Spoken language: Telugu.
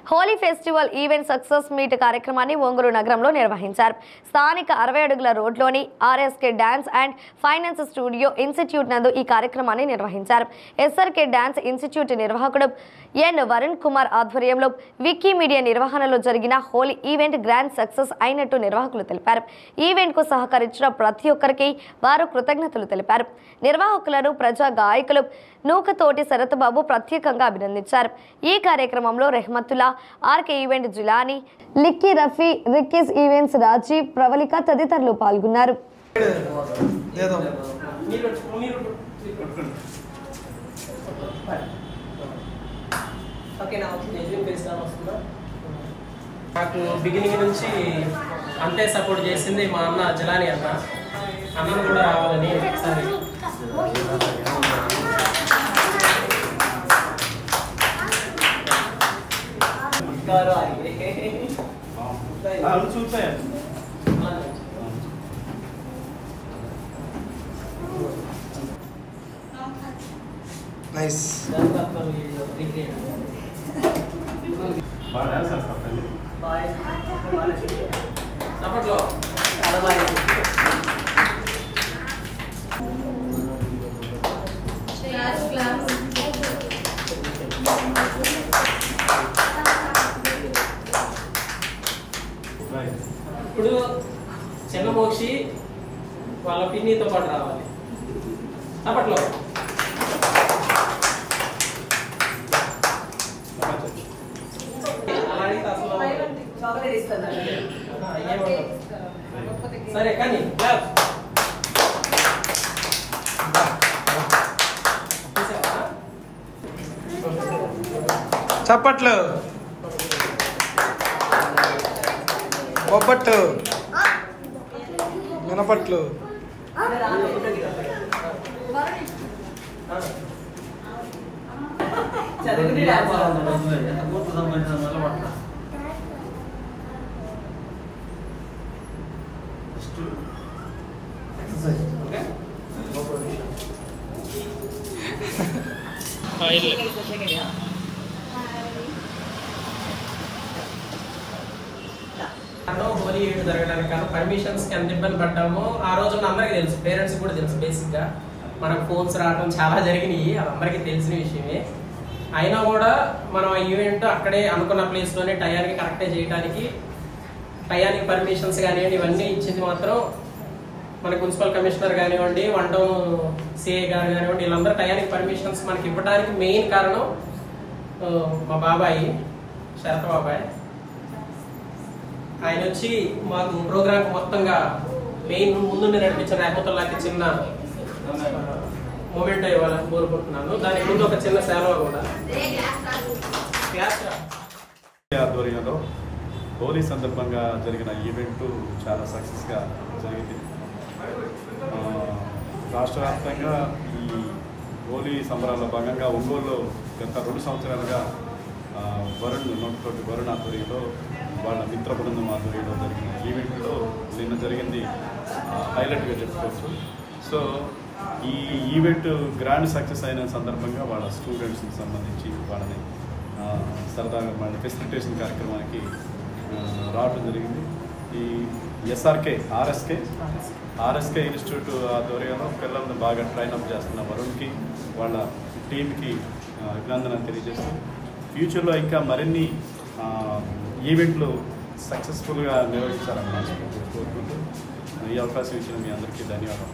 Holi festival event success meet కార్యక్రమాన్ని ఒంగోలు నగరంలో నిర్వహించారు. స్థానిక 60 అడుగుల రోడ్లోని RSK dance and finance studio institute నందు ఈ కార్యక్రమాన్ని నిర్వహించారు. ఎస్ఆర్కే డాన్స్ ఇన్స్టిట్యూట్ నిర్వాహకుడు ఎన్ వరుణ్ కుమార్ ఆధ్వర్యంలో వికీమీడియా నిర్వహణలో జరిగిన హోలీ ఈవెంట్ గ్రాండ్ సక్సెస్ అయినట్టు నిర్వాహకులు తెలిపారు. ఈవెంట్ కు సహకరించిన ప్రతి ఒక్కరికి వారు కృతజ్ఞతలు తెలిపారు. నిర్వాహకులను ప్రజా గాయకులు నూకతోటి శరత్ బాబు ప్రత్యేకంగా అభినందించారు. ఈ కార్యక్రమంలో Rahmatullah, RK event Jilani, లిక్కీ Rafi, రిక్కీస్ events Rajiv, Pravalika తదితరులు పాల్గొన్నారు. నాకు బిగినింగ్ నుంచి అంతే సపోర్ట్ చేసింది మా అన్న జిలానీ అన్నను కూడా రావాలని ఒకసారి ఇప్పుడు చిన్న మోక్షి వాళ్ళ పిన్నితో పాటు రావాలి. అప్పట్లో సరే కానీ చప్పట్లు, బొబ్బట్లు, మినపట్లు. హోలీ ఈవెంట్ జరగడానికి కానీ పర్మిషన్స్ కి ఎంత ఇబ్బంది పడ్డామో ఆ రోజు అందరికీ తెలుసు, పేరెంట్స్ కూడా తెలుసు. బేసిక్ గా మనకు ఫోన్స్ రావడం చాలా జరిగినాయి, అది అందరికీ తెలిసిన విషయమే. అయినా కూడా మనం ఈవెంట్ అక్కడే అనుకున్న ప్లేస్ లోనే టయానికి కరెక్టే చేయడానికి టయానికి పర్మిషన్స్ కానివ్వండి ఇవన్నీ ఇచ్చింది మాత్రం మన మున్సిపల్ కమిషనర్ కానివ్వండి, వన్ టౌన్ సిఐ గారు కానివ్వండి, వీళ్ళందరూ టయానికి పర్మిషన్స్ మనకి ఇవ్వడానికి మెయిన్ కారణం మా బాబాయి శరత్ బాబాయ్. ఆయన వచ్చి మాకు ప్రోగ్రామ్ మొత్తంగా మెయిన్ ముందుండి నడిపించిన రెహమతుల్లాకి చిన్న మూమెంట్ ఇవ్వాలని కోరుకుంటున్నాను. దానికి ముందు ఒక చిన్న సేవ కూడా. ఆధ్వర్యంలో హోలీ సందర్భంగా జరిగిన ఈవెంట్ చాలా సక్సెస్గా జరిగింది. రాష్ట్ర వ్యాప్తంగా ఈ హోలీ సంబరాల్లో భాగంగా ఒంగోలులో గత 2 సంవత్సరాలుగా వరుణ్ ఆధ్వర్యంలో వాళ్ళ మిత్ర బృందం ఆధ్వర్యంలో జరిగిన ఈవెంట్లో నిన్న జరిగింది హైలైట్గా చెప్పుకోవచ్చు. సో ఈ ఈవెంట్ గ్రాండ్ సక్సెస్ అయిన సందర్భంగా వాళ్ళ స్టూడెంట్స్కి సంబంధించి వాళ్ళని సరదాగా వాళ్ళ ఫెసిలిటేషన్ కార్యక్రమానికి రావడం జరిగింది. ఈ ఆర్ఎస్కే ఇన్స్టిట్యూట్ ఆధ్వర్యంలో పిల్లలను బాగా ట్రైనప్ చేస్తున్న వరుణ్కి వాళ్ళ టీంకి అభినందనలు తెలియజేస్తూ ఫ్యూచర్లో ఇంకా మరిన్ని ఈవెంట్లు సక్సెస్ఫుల్గా నిర్వహించాలని కోరుకుంటూ ఈ అవకాశం ఇచ్చిన మీ అందరికీ ధన్యవాదాలు.